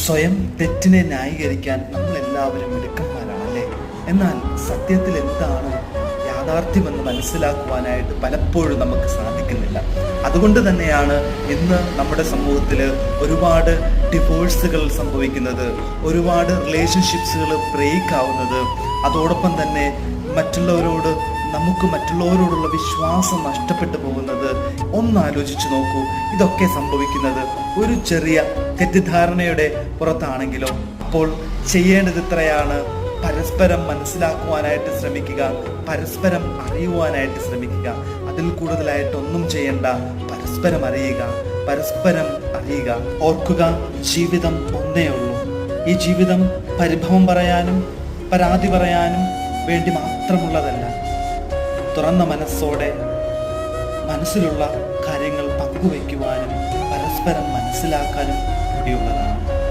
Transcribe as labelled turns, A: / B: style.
A: സ്വയം തെറ്റിനെ ന്യായീകരിക്കാൻ നമ്മൾ എല്ലാവരും മിടുക്കന്മാരാണല്ലേ. എന്നാൽ സത്യത്തിൽ എന്താണ് യാഥാർത്ഥ്യമെന്ന് മനസ്സിലാക്കുവാനായിട്ട് പലപ്പോഴും നമുക്ക് സാധിക്കുന്നില്ല. അതുകൊണ്ട് തന്നെയാണ് ഇന്ന് നമ്മുടെ സമൂഹത്തിൽ ഒരുപാട് ഡിവോഴ്സുകൾ സംഭവിക്കുന്നത്, ഒരുപാട് റിലേഷൻഷിപ്സുകൾ ബ്രേക്ക് ആവുന്നത്. അതോടൊപ്പം തന്നെ മറ്റുള്ളവരോടുള്ള വിശ്വാസം നഷ്ടപ്പെട്ടു പോകുന്നത്. ഒന്നാലോചിച്ച് നോക്കൂ, ഇതൊക്കെ സംഭവിക്കുന്നത് ഒരു ചെറിയ തെറ്റിദ്ധാരണയുടെ പുറത്താണെങ്കിലോ. അപ്പോൾ ചെയ്യേണ്ടത് ഇത്രയാണ്: പരസ്പരം മനസ്സിലാക്കുവാനായിട്ട് ശ്രമിക്കുക, പരസ്പരം അറിയുവാനായിട്ട് ശ്രമിക്കുക. അതിൽ കൂടുതലായിട്ടൊന്നും ചെയ്യണ്ട. പരസ്പരം അറിയുക. ഓർക്കുക, ജീവിതം ഒന്നേ ഉള്ളൂ. ഈ ജീവിതം പരിഭവം പറയാനും പരാതി പറയാനും വേണ്ടി മാത്രമുള്ളതല്ല. തുറന്ന മനസ്സോടെ മനസ്സിലുള്ള കാര്യങ്ങൾ പങ്കുവയ്ക്കുവാനും പരസ്പരം മനസ്സിലാക്കാനും കൂടിയുള്ളതാണ്.